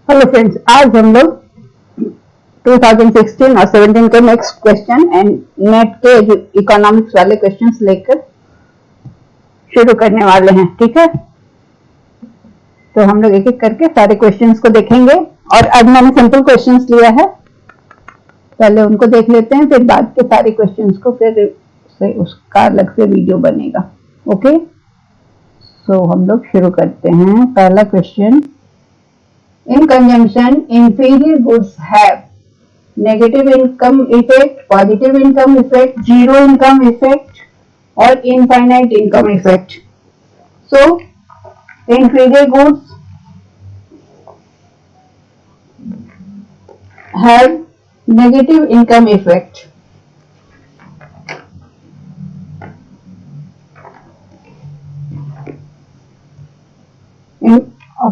Hello friends, आज हम लोग 2016 और 17 के नेक्स्ट क्वेश्चन एंड नेट के इकोनॉमिक्स वाले क्वेश्चंस लेकर शुरू करने वाले हैं। ठीक है, तो हम लोग एक एक करके सारे क्वेश्चंस को देखेंगे और आज मैंने सिंपल क्वेश्चंस लिया है, पहले उनको देख लेते हैं, फिर बाद के सारे क्वेश्चंस को फिर से उसका अलग से वीडियो बनेगा। ओके, सो हम लोग शुरू करते हैं। पहला question, in consumption inferior goods have negative income effect, positive income effect, zero income effect or infinite income effect. So inferior goods have negative income effect.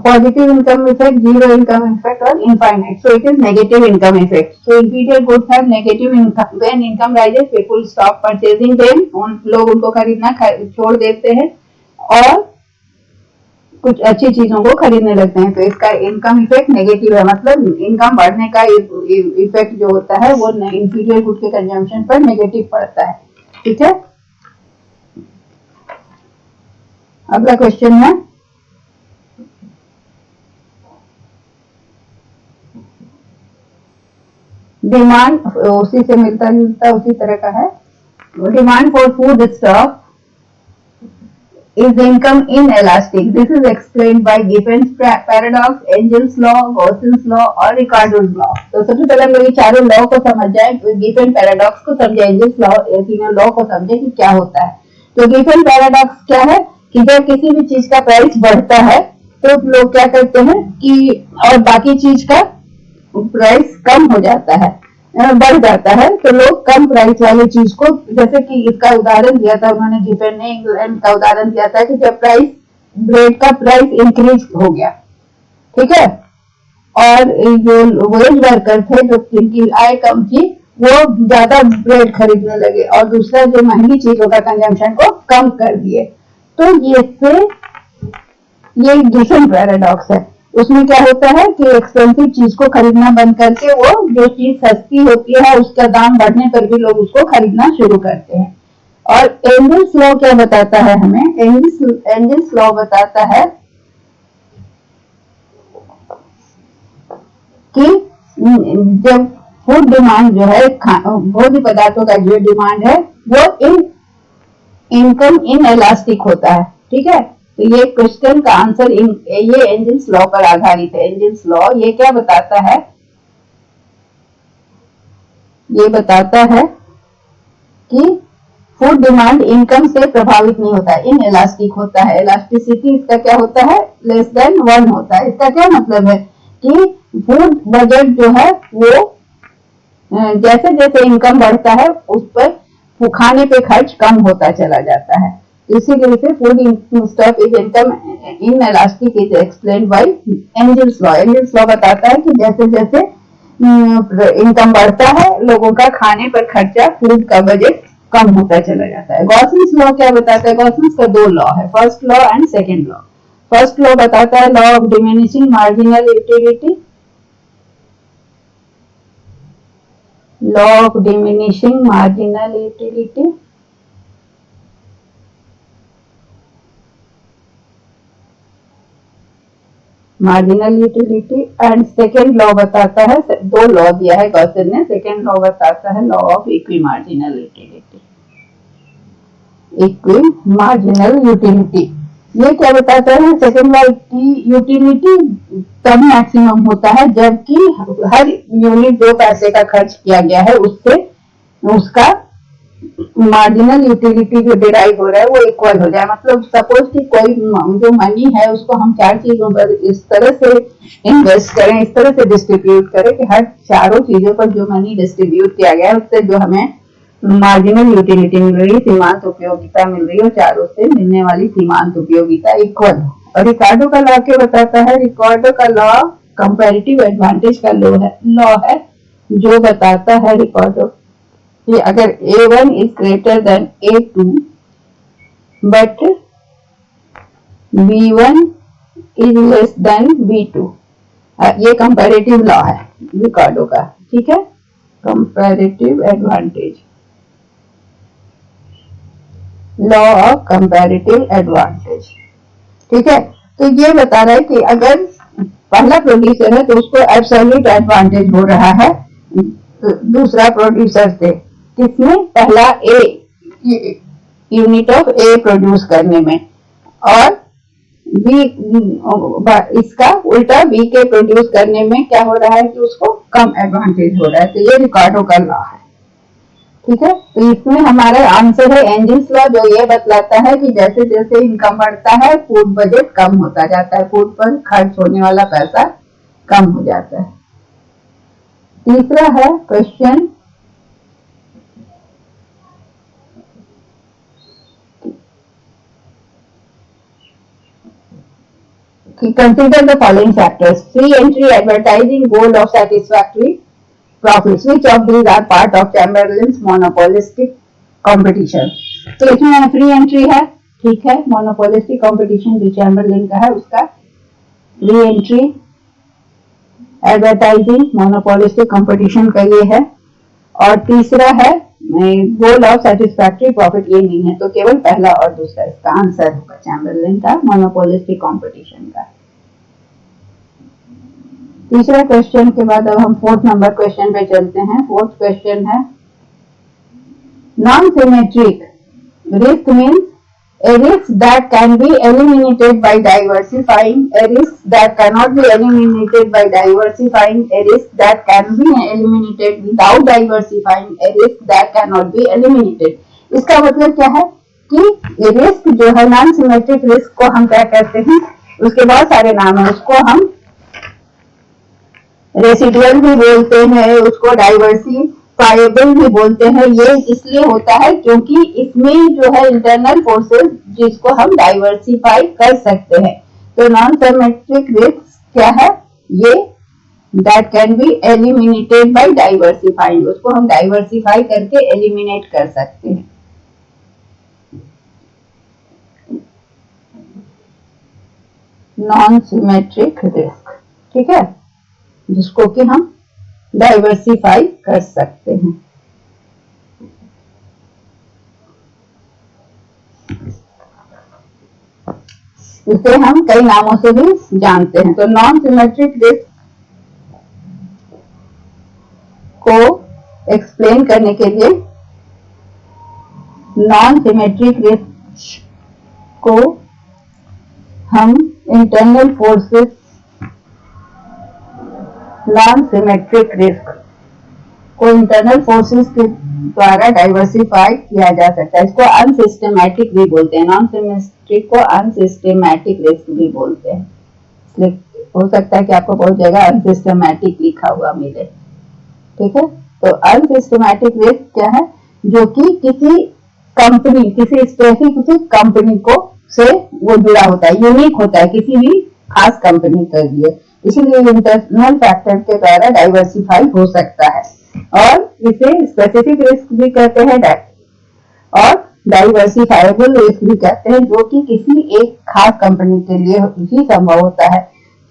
Positive income effect, zero income effect or infinite. So it is negative income effect. So inferior goods have negative income. When income rises, people stop purchasing them. लोग उनको खरीदना छोड़ देते हैं और कुछ अच्छी चीजों को खरीदने लगते हैं। तो इसका इनकम इफेक्ट नेगेटिव है, मतलब इनकम बढ़ने का इफेक्ट जो होता है वो इंफीरियर गुड के कंजम्पशन पर नेगेटिव पड़ता है। ठीक है, अगला क्वेश्चन है, डिमांड उसी से मिलता जुलता उसी तरह का है। Demand for food stuff is income inelastic. This is explained by Gibbon's paradox, Engel's law, Gauss's law और Ricardo's law. तो सबसे पहले हम लोग ये चारों लॉ को समझ जाए, गिबन पैराडॉक्स को समझे, एंजल्स लॉ, ये तीनों लॉ को समझे कि क्या होता है। तो गिबन पैराडॉक्स क्या है कि जब किसी भी चीज का प्राइस बढ़ता है तो लोग क्या करते हैं कि और बाकी चीज का प्राइस कम हो जाता है, बढ़ जाता है, तो लोग कम प्राइस वाली चीज को, जैसे कि इसका उदाहरण दिया था उन्होंने, गिबन ने इंग्लैंड का उदाहरण दिया था कि जब प्राइस ब्रेड का प्राइस इंक्रीज हो गया, ठीक है, और जो वेज वर्कर थे जो जिनकी आय कम थी वो ज्यादा ब्रेड खरीदने लगे और दूसरा जो महंगी चीजों का कंजम्पशन को कम कर दिए। तो ये गिबन पैराडॉक्स है। उसमें क्या होता है कि एक्सपेंसिव चीज को खरीदना बंद करके वो जो चीज सस्ती होती है उसका दाम बढ़ने पर भी लोग उसको खरीदना शुरू करते हैं। और एंजल्स लॉ क्या बताता है हमें? एंजल्स लॉ बताता है कि जब फूड डिमांड जो है, भोज्य पदार्थों का जो डिमांड है वो इनकम इनएलास्टिक होता है। ठीक है, तो ये क्वेश्चन का आंसर ये एंजल्स लॉ पर आधारित है। एंजल्स लॉ ये क्या बताता है? ये बताता है कि फूड डिमांड इनकम से प्रभावित नहीं होता है, इनएलास्टिक होता है। इलास्टिसिटी इसका क्या होता है? लेस देन 1 होता है। इसका क्या मतलब है कि फूड बजट जो है वो जैसे जैसे इनकम बढ़ता है उस पर खाने पे खर्च कम होता चला जाता है। इसी वजह से food stuff is income inelastic is explained by Engel's law. Engel's law बताता है कि जैसे जैसे इनकम बढ़ता है लोगों का खाने पर खर्चा, फूड का बजट कम होता चला जाता है। गॉसिन्स लॉ क्या बताता है? गॉसिन्स का 2 लॉ है, first law and second law. First law बताता है law of diminishing marginal utility, law of diminishing marginal utility. Marginal utility and second law बताता है, 2 लॉ दिया है गॉसिन ने। सेकेंड लॉ बताता है law of equi marginal utility. Equi marginal utility ये क्या बताता है? सेकेंड लॉ की यूटिलिटी तब मैक्सिमम होता है जबकि हर यूनिट 2 पैसे का खर्च किया गया है उससे उसका मार्जिनल यूटिलिटी जो डिराइव हो रहा है वो इक्वल हो जाए। मतलब सपोज कि कोई जो मनी है उसको हम 4 चीजों पर इस तरह से इन्वेस्ट करें, इस तरह से डिस्ट्रीब्यूट करें कि हर चारों चीजों पर जो मनी डिस्ट्रीब्यूट किया गया है उससे जो हमें मार्जिनल यूटिलिटी मिल रही है, सीमांत उपयोगिता मिल रही है, और चारों से मिलने वाली सीमांत उपयोगिता इक्वल। और रिकार्डो का लॉ क्या बताता है? रिकार्डो का लॉ कंपैरेटिव एडवांटेज का लॉ है जो बताता है रिकार्डो कि अगर A1 is greater than A2 but B1 is less than B2, ये कंपैरेटिव लॉ है रिकार्डो का, ठीक है, comparative advantage, law of comparative advantage, ठीक है। तो ये बता रहा है कि अगर पहला प्रोड्यूसर है तो उसको एब्सोल्यूट एडवांटेज हो रहा है दूसरा प्रोड्यूसर से, किसमें, पहला a unit of A produce करने में, और बी इसका उल्टा बी के प्रोड्यूस करने में क्या हो रहा है कि उसको कम एडवांटेज हो रहा है। तो ये रिकार्डो का लॉ है, ठीक है। तो इसमें हमारा आंसर है एंजिल्स लॉ, जो ये बतलाता है कि जैसे जैसे इनकम बढ़ता है फूड बजट कम होता जाता है, फूड पर खर्च होने वाला पैसा कम हो जाता है। तीसरा है question consider the following factors: free entry, advertising, goal of satisfactory profits. Which of these are part of Chamberlain's monopolistic competition? तो इसमें फ्री एंट्री है, ठीक है, मोनोपोलिस्टिक कंपटीशन जो चैम्बरलिन का है उसका free entry, advertising monopolistic competition का ये है, और तीसरा है गोल ऑफ सेटिस्फैक्टरी प्रॉफिट, ये नहीं है। तो केवल पहला और दूसरा इसका आंसर होगा चैम्बरलिन का मोनोपोलिस्टिक कंपटीशन का। तीसरा क्वेश्चन के बाद अब हम फोर्थ नंबर क्वेश्चन पे चलते हैं। फोर्थ क्वेश्चन है non symmetric risk means a risk that can be eliminated by diversifying, a risk that cannot be eliminated by diversifying, a risk that can be eliminated without diversifying, a risk that cannot be eliminated। इसका मतलब क्या है कि risk जो है non symmetric risk को हम क्या कहते हैं, उसके बहुत सारे नाम है, उसको हम रेसिडुअल भी बोलते हैं, उसको डाइवर्सिफाइबल भी बोलते हैं। ये इसलिए होता है क्योंकि इसमें जो है इंटरनल फोर्सेस जिसको हम डाइवर्सिफाई कर सकते हैं। तो नॉन सिमेट्रिक रिस्क क्या है, ये that can be eliminated bye diversifying, उसको हम डाइवर्सिफाई करके एलिमिनेट कर सकते हैं। नॉन सिमेट्रिक रिस्क, ठीक है, जिसको कि हम डाइवर्सिफाई कर सकते हैं। इसे हम कई नामों से भी जानते हैं। तो नॉन सिमेट्रिक रिस्क को एक्सप्लेन करने के लिए नॉन सिमेट्रिक रिस्क को हम internal forces, non symmetric risk को इंटरनल फोर्सेस के द्वारा डाइवर्सिफाई किया जा सकता है। इसको अनसिस्टेमैटिक भी बोलते हैं, नॉन सिमेट्रिक को अनसिस्टेमैटिक रिस्क भी बोलते हैं। इसलिए हो सकता है कि आपको बहुत जगह अनसिस्टेमैटिक लिखा हुआ मिले, ठीक है। तो अनसिस्टेमैटिक रिस्क क्या है, जो कि किसी कंपनी, किसी स्पेसिफिक कंपनी को से वो जुड़ा होता है, यूनिक होता है किसी भी खास कंपनी के लिए, इसीलिए इंटरनल फैक्टर के द्वारा डाइवर्सिफाई हो सकता है। और इसे स्पेसिफिक रिस्क भी कहते हैं और डाइवर्सिफाइबल रिस्क भी कहते हैं, जो कि किसी एक खास कंपनी के लिए ही संभव होता है।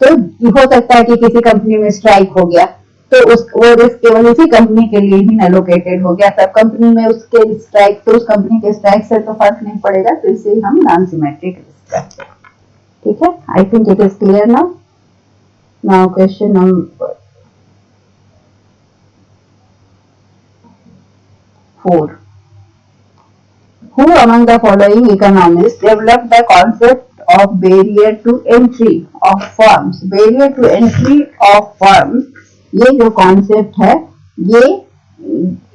तो हो सकता है कि किसी कंपनी में स्ट्राइक हो गया तो वो रिस्क केवल उसी कंपनी के लिए ही एलोकेटेड हो गया, सब कंपनी में उसके स्ट्राइक, तो उस कंपनी के स्ट्राइक से तो फर्क नहीं पड़ेगा, तो इसे हम नॉन सिमेट्रिक रिस्क कहते हैं, ठीक है। I think it is clear now. Now question number 4. Who among the following economists developed the concept of barrier to entry of firms? Barrier to entry of firms, ये जो concept है, ये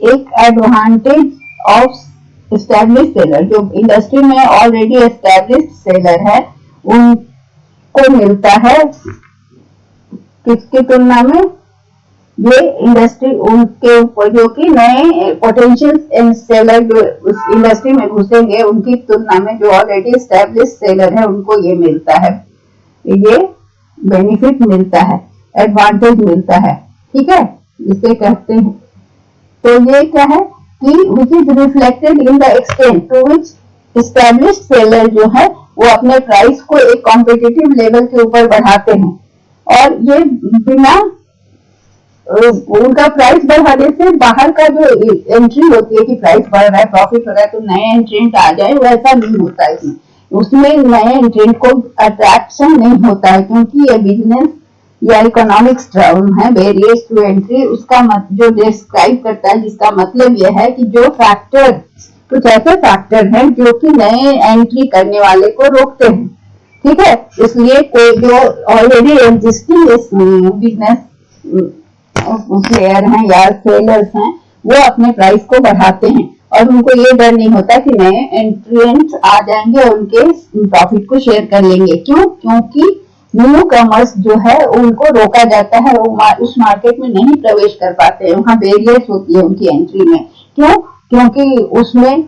एक advantage of established seller, जो industry में already established seller है उनको मिलता है, किसकी तुलना में, ये इंडस्ट्री उनके ऊपर जो कि नए पोटेंशियल सेलर जो उस इंडस्ट्री में घुसेंगे उनकी तुलना में जो ऑलरेडी एस्टैब्लिश सेलर है उनको ये मिलता है, ये बेनिफिट मिलता है, एडवांटेज मिलता है, ठीक है, इसे कहते हैं। तो ये क्या है कि which is reflected in the extent to which established seller जो है वो अपने प्राइस को एक कॉम्पिटिटिव लेवल के ऊपर बढ़ाते हैं और ये बिना उनका प्राइस बढ़ाने से बाहर का जो एंट्री होती है कि प्राइस बढ़ रहा है, प्रॉफिट हो रहा है, तो नए एंट्रेंट आ जाए, वैसा नहीं होता है इसमें। उसमें नए एंट्रेंट को अट्रैक्शन नहीं होता है, क्योंकि ये बिजनेस या इकोनॉमिक्स टर्म है, बैरियर्स टू एंट्री, उसका जो डिस्क्राइब करता है, जिसका मतलब यह है कि जो फैक्टर, कुछ ऐसे फैक्टर हैं जो कि नए एंट्री करने वाले को रोकते हैं, ठीक है। इसलिए कोई जो ऑलरेडी एग्जिस्टिंग बिजनेस प्लेयर हैं या सेलर्स हैं, वो अपने प्राइस को बढ़ाते हैं और उनको ये डर नहीं होता कि नए एंट्रिएंट्स आ जाएंगे और उनके प्रॉफिट को शेयर कर लेंगे। क्यों? क्योंकि न्यू कमर्स जो है उनको रोका जाता है, वो उस मार्केट में नहीं प्रवेश कर पाते हैं, वहां बैरियर्स होती है उनकी एंट्री में। क्यों? क्योंकि उसमें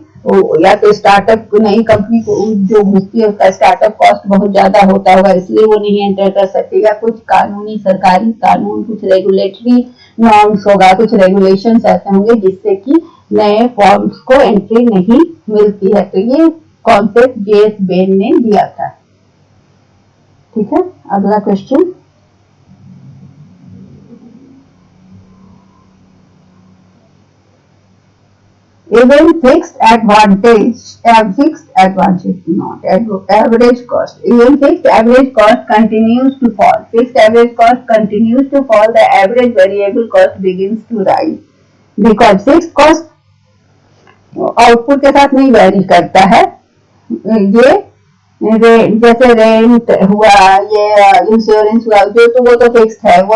या तो स्टार्टअप, नई कंपनी को जो घुसती है उसका स्टार्टअप कॉस्ट बहुत ज्यादा होता होगा, इसलिए वो नहीं एंटर कर सकते, या कुछ कानूनी, सरकारी कानून, कुछ रेगुलेटरी नॉर्म्स होगा, कुछ रेगुलेशंस ऐसे होंगे जिससे कि नए फॉर्म्स को एंट्री नहीं मिलती है। तो ये कॉन्सेप्ट जेएस बेन ने दिया था, ठीक है। अगला question, even fixed advantage, not average cost, even fixed average cost continues to fall. Fixed average cost continues to fall, the average variable cost begins to rise, because fixed cost output के साथ नहीं vary करता है। ये जैसे rent हुआ, ये insurance हुआ, जो तो वो तो फिक्स्ड है, वो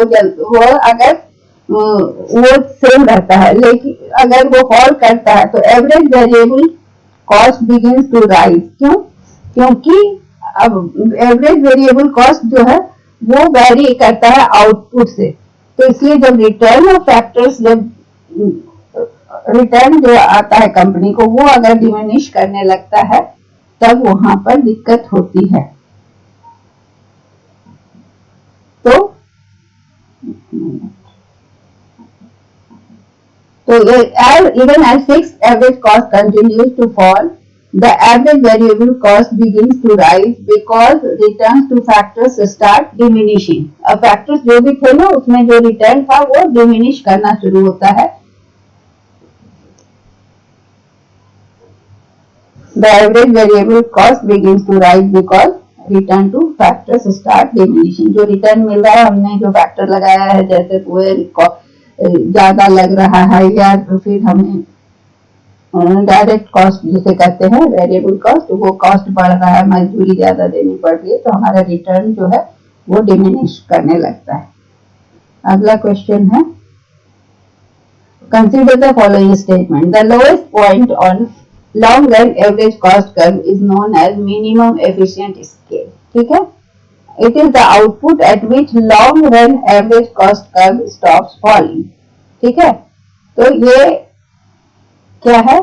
अगर वो सेम रहता है, लेकिन अगर वो फॉल करता है तो average variable cost begins to rise. क्यों? क्योंकि अब एवरेज वेरिएबल कॉस्ट जो है वो वैरी करता है आउटपुट से, तो इसलिए जब रिटर्न ऑफ फैक्टर्स, जब रिटर्न जो आता है कंपनी को, वो अगर डिमिनिश करने लगता है तब वहां पर दिक्कत होती है। So even as fixed average cost continues to fall, the average variable cost begins to rise because returns to factors start diminishing. अब factors जो भी थे ना, उसमें जो return था वो diminish करना शुरू होता है। The average variable cost begins to rise because return to factors start diminishing. जो return मिल रहा है, हमने जो factor लगाया है, जैसे पूरे ज्यादा लग रहा है, या तो फिर हमें डायरेक्ट कॉस्ट जिसे कहते हैं वेरिएबल कॉस्ट, वो कॉस्ट बढ़ रहा है, मजदूरी ज्यादा देनी पड़ रही है, तो हमारा रिटर्न जो है वो डिमिनिश करने लगता है। अगला क्वेश्चन है, consider the following statement, the lowest point on long run average cost curve is known as minimum efficient scale, ठीक है। It is the output at which long run average cost curve stops falling, ठीक है। तो ये क्या है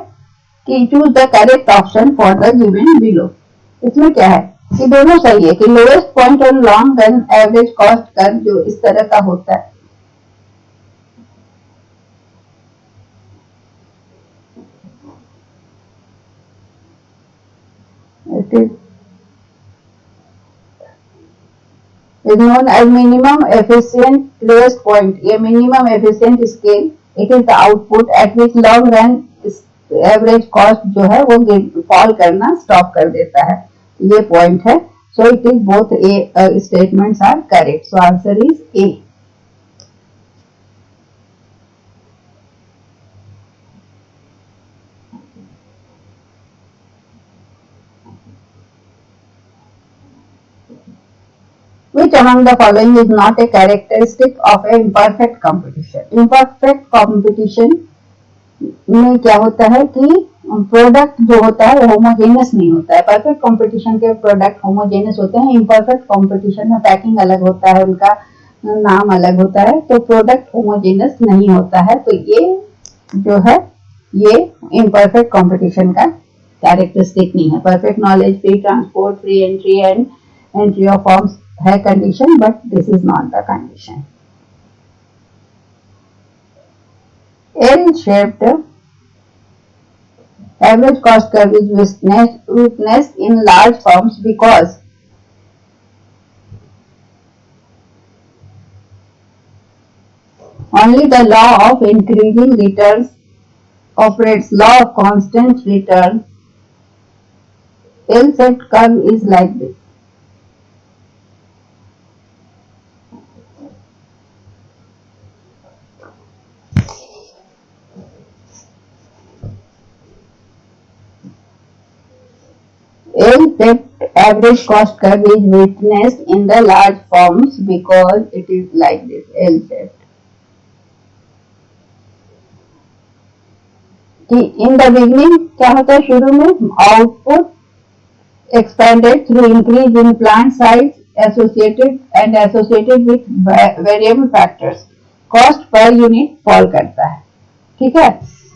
कि choose the correct option for the given below। इसमें क्या है कि दोनों सही है, कि lowest point on long run average cost curve जो इस तरह का होता है, it is known as minimum efficient lowest point, ये minimum efficient scale, it is the output at which long run average cost जो है वो फॉल करना स्टॉप कर देता है, ये पॉइंट है। So it is both a statements are correct, so answer is A. Which among the following is not a characteristic of an imperfect competition? Imperfect competition में क्या होता है कि प्रोडक्ट जो होता है होमोजेनस नहीं होता है। परफेक्ट कंपटीशन के प्रोडक्ट होमोजेनस होते हैं, इम्परफेक्ट कंपटीशन में पैकिंग अलग होता है, उनका नाम अलग होता है, तो प्रोडक्ट होमोजेनस नहीं होता है। तो ये जो है ये इम्परफेक्ट कंपटीशन का कैरेक्टरिस्टिक नहीं है। Perfect knowledge, free transport, free entry and entry of forms है condition, but this is not the condition. L-shaped average cost curve is witnessed in large firms because Only the law of increasing returns operates. Law of constant return. L-shaped curve is like this. L-shaped average cost curve is witnessed in the large firms because it is like this, L-shaped. In the beginning क्या होता है, शुरू में output expanded through increase in plant size associated with variable factors. Cost per unit fall करता है, ठीक है,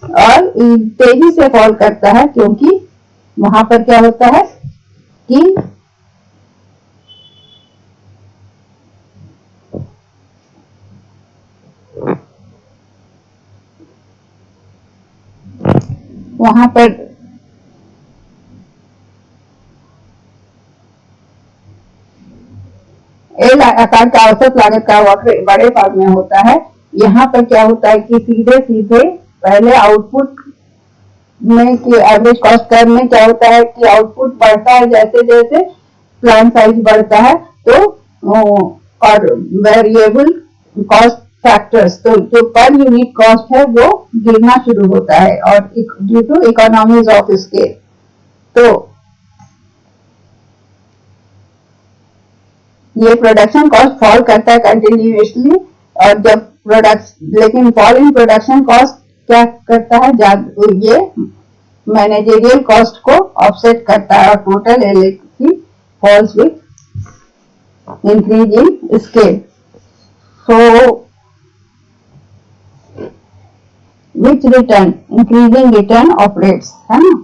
और तेजी से फॉल करता है क्योंकि वहां पर क्या होता है कि वहां पर एल आकार का औसत लागत का वक्र बड़े फर्म में होता है। यहाँ पर क्या होता है कि सीधे सीधे पहले आउटपुट में कि एवरेज कॉस्ट कर्व में क्या होता है कि आउटपुट बढ़ता है जैसे जैसे प्लांट साइज बढ़ता है, तो और वेरिएबल कॉस्ट फैक्टर्स, तो जो पर यूनिट कॉस्ट है वो गिरना शुरू होता है और due to economies of scale. तो ये प्रोडक्शन कॉस्ट फॉल करता है कंटिन्यूसली, और जब लेकिन फॉल इन प्रोडक्शन कॉस्ट क्या करता है, ये मैनेजरियल कॉस्ट को ऑफसेट करता है और total LAC falls with increase in scale. So which return, increasing return operates, है ना।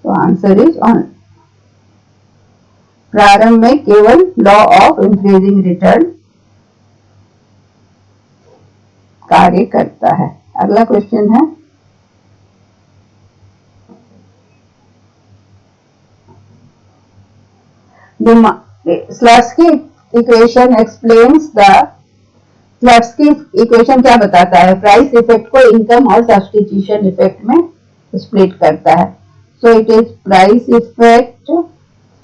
तो आंसर इज ऑन। प्रारंभ में केवल लॉ ऑफ इंक्रीजिंग रिटर्न कार्य करता है। अगला क्वेश्चन है, Slutsky equation explains the, Slutsky equation क्या बताता है, प्राइस इफेक्ट को इनकम और सब्स्टिट्यूशन इफेक्ट में स्प्लिट करता है। So it is price effect,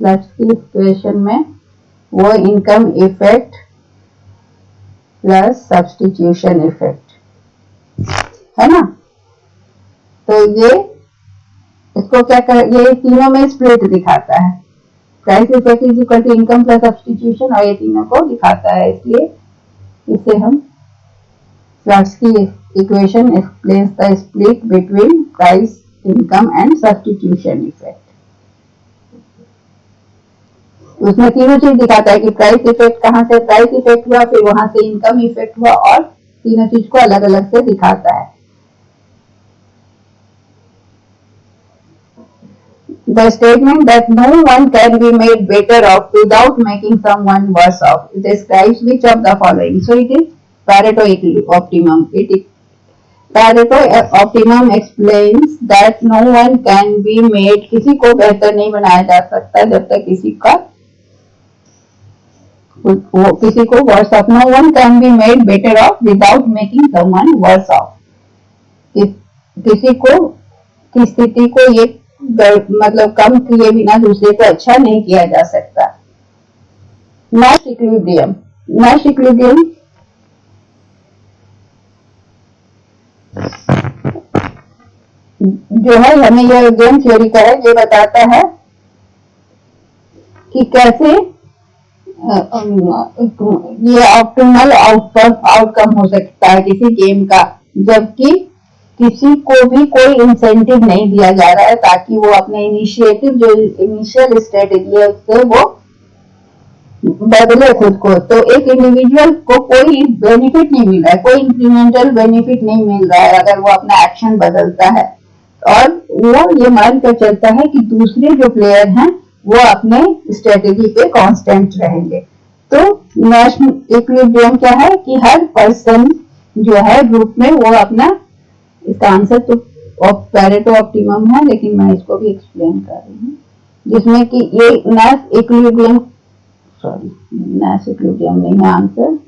Slutsky equation में वो income effect plus substitution effect, है ना। तो ये इसको क्या कर, ये तीनों में स्प्लिट दिखाता है, price effect is equal to income plus substitution, और ये तीनों को दिखाता है, इसलिए इसे हम Slutsky equation explains the split between price, income and substitution effect. उसमें तीनों चीज दिखाता है कि प्राइस इफेक्ट कहाँ से प्राइस इफेक्ट हुआ, फिर वहां से इनकम इफेक्ट हुआ, और तीनों चीज को अलग अलग से दिखाता है। The statement that no one can be made better off without making someone worse off describes which of the following? So it is Pareto optimum. Pareto optimum explains that no one can be made, किसी को बेहतर नहीं बनाया जा सकता जब तक किसी को worse off. No one can be made better off without making someone worse off. किसी को की स्थिति को ये मतलब कम किए बिना दूसरे को अच्छा नहीं किया जा सकता। नैश इक्विलिब्रियम, नैश इक्विलिब्रियम जो है, हमें यह गेम थ्योरी का है, ये बताता है कि कैसे ये ऑप्टिमल आउटकम हो सकता है किसी गेम का, जबकि किसी को भी कोई इंसेंटिव नहीं दिया जा रहा है ताकि वो अपने इनिशिएटिव, जो इनिशियल स्ट्रेटेजी है, उससे वो बदले खुद को। तो एक इंडिविजुअल को कोई बेनिफिट नहीं मिल रहा है, कोई इंक्रीमेंटल बेनिफिट नहीं मिल रहा है अगर वो अपना एक्शन बदलता है, और वो ये मान कर चलता है कि दूसरे जो प्लेयर हैं वो अपने स्ट्रेटेजी पे कांस्टेंट रहेंगे। तो नैश इक्विलिब्रियम क्या है कि हर पर्सन जो है ग्रुप में वो अपना, इसका आंसर तो पैरेटो ऑप्टिमम है, लेकिन मैं इसको भी एक्सप्लेन कर रही हूँ, जिसमें कि ये नाश इक्विलिब्रियम, सॉरी नाश इक्विलिब्रियम नहीं है आंसर,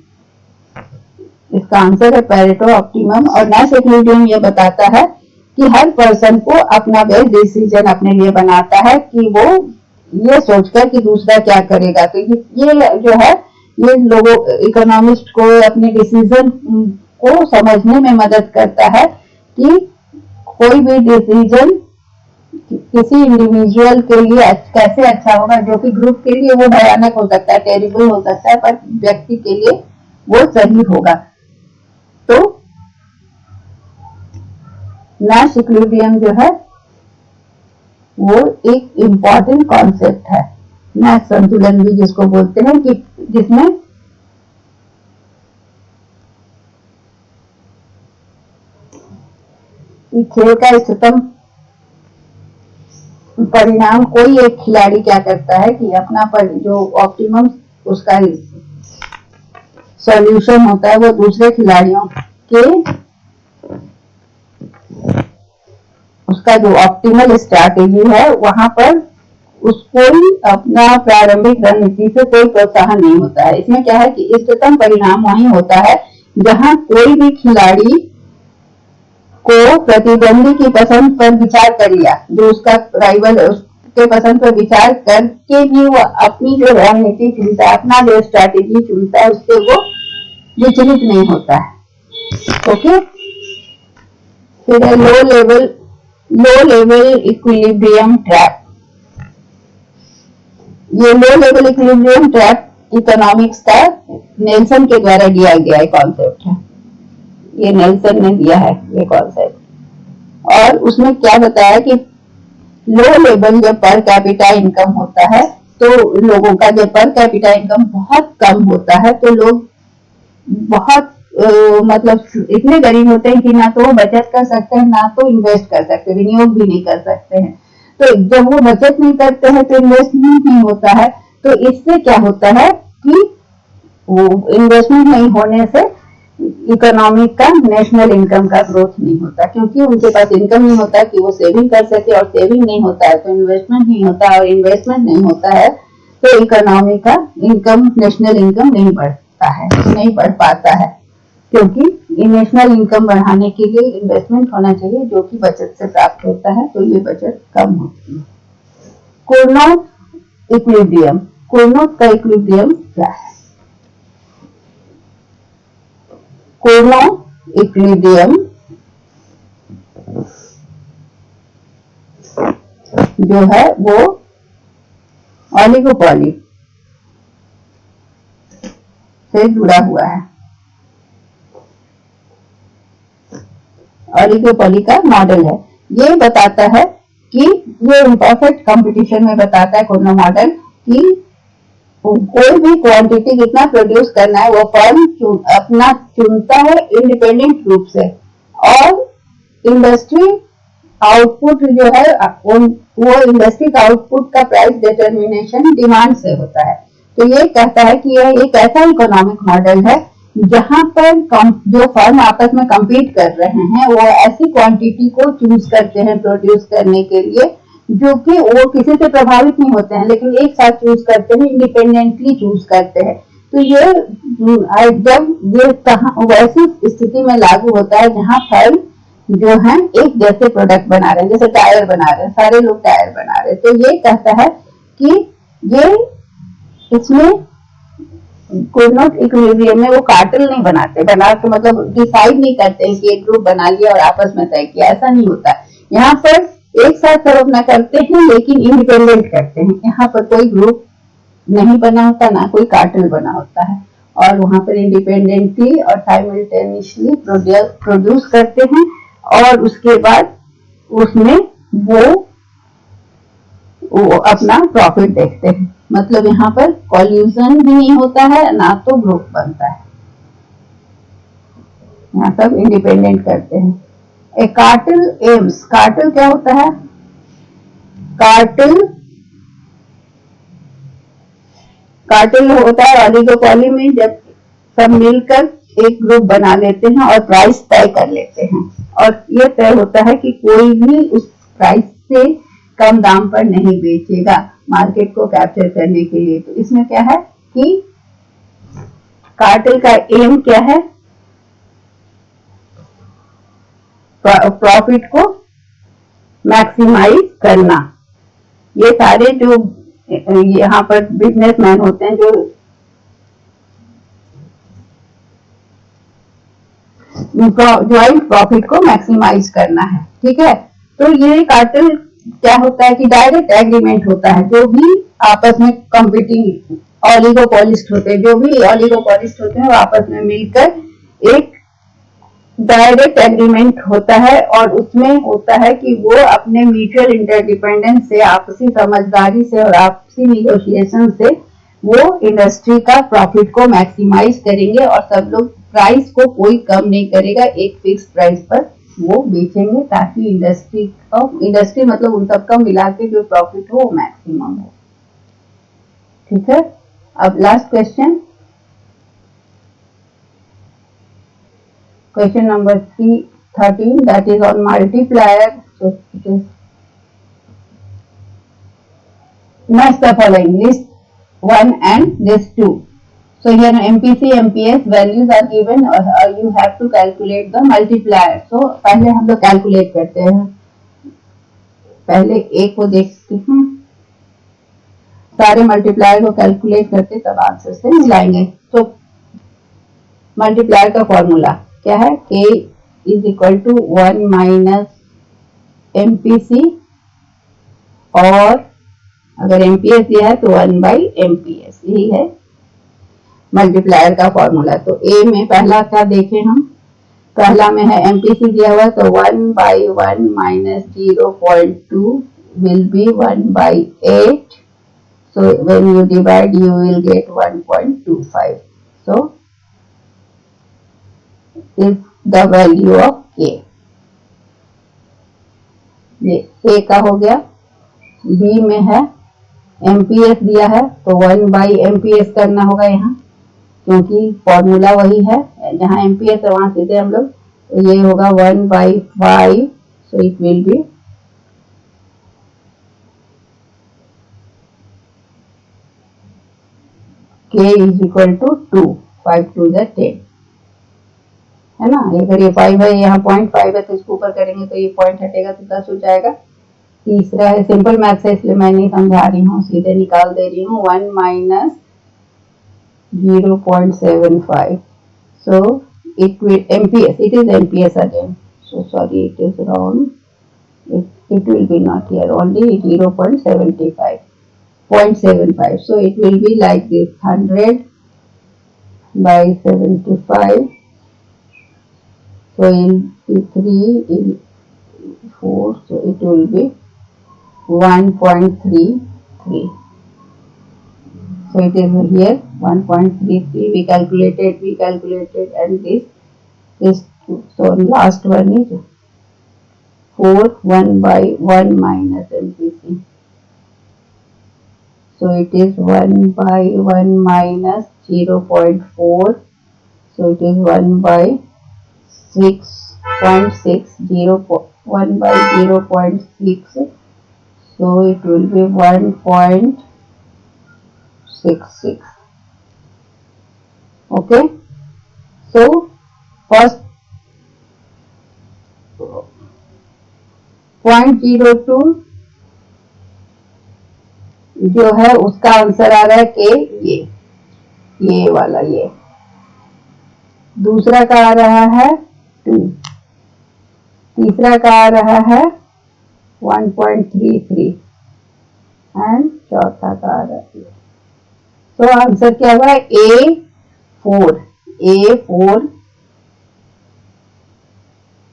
इसका आंसर है पैरेटो ऑप्टिमम। और नाश इक्विलिब्रियम ये बताता है कि हर पर्सन को अपना बेस्ट डिसीजन अपने लिए बनाता है कि वो ये सोचकर कि दूसरा क्या करेगा। तो ये जो है ये लोगों इकोनॉमिस्ट को अपने डिसीजन को समझने में मदद करता है कि कोई भी डिसीजन किसी इंडिविजुअल के लिए कैसे अच्छा होगा, जो कि ग्रुप के लिए वो भयानक हो सकता है, टेरिबल हो सकता है, पर व्यक्ति के लिए वो सही होगा। तो नाश इक्विलिब्रियम जो है वो एक इम्पॉर्टेंट कॉन्सेप्ट है, नाश संतुलन भी जिसको बोलते हैं, कि जिसमें खेल का इष्टतम परिणाम, कोई एक खिलाड़ी क्या करता है कि अपना जो ऑप्टिमम उसका सॉल्यूशन होता है वो दूसरे खिलाड़ियों के उसका जो ऑप्टिमल स्ट्रैटेजी है वहां पर उसको ही अपना प्रारंभिक रणनीति से कोई प्रोत्साहन नहीं होता है। इसमें क्या है कि इष्टतम परिणाम वही होता है जहां कोई भी खिलाड़ी को प्रतिद्वंदी की पसंद पर विचार कर लिया, जो उसका राइवल है उसके पसंद पर विचार करके भी वो अपनी जो रणनीति चुनता है, अपना जो स्ट्रैटेजी चुनता है, उससे वो विचलित नहीं होता है। ओके, फिर है लो लेवल इक्विलिब्रियम ट्रैप। ये low level equilibrium trap economics का नेल्सन के द्वारा दिया गया कॉन्सेप्ट है, ये नेल्सन ने दिया है ये कॉन्सेप्ट। और उसमें क्या बताया कि लो लेवल जब पर कैपिटा इनकम होता है तो लोगों का जब पर कैपिटा इनकम बहुत कम होता है तो लोग बहुत मतलब इतने गरीब होते हैं कि ना तो वो बचत कर सकते हैं, ना तो इन्वेस्ट कर सकते, विनियोग भी नहीं कर सकते हैं। तो जब वो बचत नहीं करते हैं तो इन्वेस्टमेंट नहीं होता है, तो इससे क्या होता है कि वो इन्वेस्टमेंट नहीं होने से इकोनॉमी का नेशनल इनकम का ग्रोथ नहीं होता, क्योंकि उनके पास इनकम नहीं होता कि वो सेविंग कर सके, और सेविंग नहीं होता है तो इन्वेस्टमेंट नहीं होता, और इन्वेस्टमेंट नहीं होता है तो इकोनॉमी का इनकम, नेशनल इनकम नहीं बढ़ता है, नहीं बढ़ पाता है, क्योंकि नेशनल इनकम बढ़ाने के लिए इन्वेस्टमेंट होना चाहिए जो कि बचत से प्राप्त होता है, तो ये बचत कम होती है। कुर्नोथ इक्विलिब्रियम, कुर्नोथ का इक्विलिब्रियम क्या है? कुर्नोथ इक्विलिब्रियम जो है वो ओलिगोपॉली से जुड़ा हुआ है, ओलिगोपॉली का मॉडल है। ये बताता है कि ये इम्परफेक्ट कंपटीशन में बताता है कुर्नो मॉडल कि कोई भी क्वांटिटी कितना प्रोड्यूस करना है वो फर्म अपना चुनता है इंडिपेंडेंट रूप से, और इंडस्ट्री आउटपुट जो है वो इंडस्ट्री का आउटपुट का प्राइस डिटर्मिनेशन डिमांड से होता है। तो ये कहता है कि यह एक ऐसा इकोनॉमिक मॉडल है जहां पर जो फर्म आपस में compete कर रहे हैं वो ऐसी क्वांटिटी को चूज करते हैं प्रोड्यूस करने के लिए जो कि वो किसी से प्रभावित नहीं होते हैं, लेकिन एक साथ चूज करते हैं, इंडिपेंडेंटली चूज करते हैं। तो ये जब ये वैसी स्थिति में लागू होता है जहां फर्म जो है एक जैसे प्रोडक्ट बना रहे हैं, जैसे टायर बना रहे हैं, सारे लोग टायर बना रहे हैं, तो ये कहता है कि ये इसमें कुर्नोथ इक्विलिब्रियम में वो कार्टेल नहीं बनाते, बना के मतलब डिसाइड नहीं करते हैं कि एक ग्रुप बना लिया और आपस में तय किया, ऐसा नहीं होता। यहाँ पर एक साथ सब अपना करते हैं लेकिन इंडिपेंडेंट करते हैं, यहाँ पर कोई ग्रुप नहीं बना होता, ना कोई कार्टेल बना होता है, और वहां पर इंडिपेंडेंटली और साइमल्टेनियसली प्रोड्यूस करते हैं और उसके बाद उसमें वो अपना प्रॉफिट देखते हैं। मतलब यहाँ पर कॉल्यूजन भी नहीं होता है, ना तो ग्रुप बनता है, यहाँ सब इंडिपेंडेंट करते हैं। ए कार्टेल एम्स, कार्टेल क्या होता है? कार्टेल होता है ओलिगोपॉली में जब सब मिलकर एक ग्रुप बना लेते हैं और प्राइस तय कर लेते हैं, और ये तय होता है कि कोई भी उस प्राइस से कम दाम पर नहीं बेचेगा मार्केट को कैप्चर करने के लिए। तो इसमें क्या है कि कार्टेल का एम क्या है, प्रॉफिट को मैक्सिमाइज करना। ये सारे जो यहाँ पर बिजनेसमैन होते हैं जो ज्वाइंट प्रॉफिट को मैक्सिमाइज करना है, ठीक है। तो ये कार्टेल क्या होता है कि डायरेक्ट एग्रीमेंट होता है, जो भी आपस में कंपीटिंग ऑलिगोपोलिस्ट होते हैं, जो भी ऑलिगोपोलिस्ट होते हैं वो आपस में मिलकर एक डायरेक्ट एग्रीमेंट होता है, और उसमें होता है कि वो अपने म्यूचुअल इंटरडिपेंडेंस से, आपसी समझदारी से और आपसी निगोशिएशन से वो इंडस्ट्री का प्रॉफिट को मैक्सिमाइज करेंगे, और सब लोग प्राइस को कोई कम नहीं करेगा, एक फिक्स प्राइस पर वो बेचेंगे, ताकि इंडस्ट्री मतलब उन सबका मिला के जो प्रॉफिट हो वो मैक्सिमम हो, ठीक है। अब last question, question number 13, that is on multiplier. So it is match the following, list 1 and list 2. So here MPC, MPS values are given, you have to calculate the multiplier. So पहले हम लोग calculate करते हैं, पहले एक को देखते हैं, सारे मल्टीप्लायर को कैलकुलेट करते तब आंसर से मिलाएंगे। तो मल्टीप्लायर का फॉर्मूला क्या है, K is equal to 1 minus MPC, और अगर MPS दिया है तो 1 बाई MPS, यही है मल्टीप्लायर का फॉर्मूला। तो ए में पहला क्या देखें हम, पहला में है MPC दिया हुआ, तो 1 by 1 minus 0.2 will be 1 by 8. So when you divide, you will get 1.25. So is the value of K. ये A का हो गया। B में है MPS दिया है, तो 1 बाई MPS करना होगा यहाँ, क्योंकि फॉर्मूला वही है, जहाँ MPS है वहां सीधे हम लोग, तो ये होगा 1 by 5, so it will be K is equal to 2, 5 to the 10, है ना। अगर ये 5 है, यहाँ 0.5 है, तो इसको ऊपर करेंगे तो ये पॉइंट हटेगा तो 10 हो जाएगा। तीसरा है सिंपल मैथ्स है, इसलिए मैं नहीं समझा रही हूँ, सीधे निकाल दे रही हूँ, 1 minus 0.75. So it will MPS, it is MPS again, so sorry, it is wrong, it will be not here, only 0.75, 0.75. So it will be like this, 100 by 75, so in 3 in 4, so it will be 1.33. So it is here 1.33. We calculated, and this is 2. So last one is 4, 1 by 1 minus MPC. So it is 1 by 1 minus 0.4. So it is 1 by 6.6, 1 by 0.6. So it will be 1.66. Okay. So first 0.02 जो है उसका answer आ रहा है के, ये वाला, ये दूसरा का आ रहा है 2, तीसरा का आ रहा है 1.33 एंड चौथा का आ रहा है। तो आंसर क्या हुआ, A4,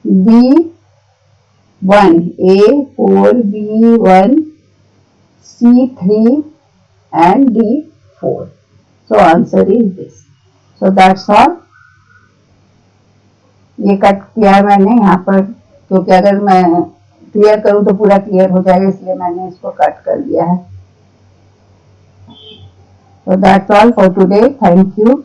B1, A4, B1, C3 and D4. So answer is this. So that's all. ये कट किया है मैंने यहाँ पर, क्योंकि अगर मैं क्लियर करूँ तो पूरा क्लियर हो जाएगा, इसलिए मैंने इसको कट कर दिया है। So that's all for today. Thank you.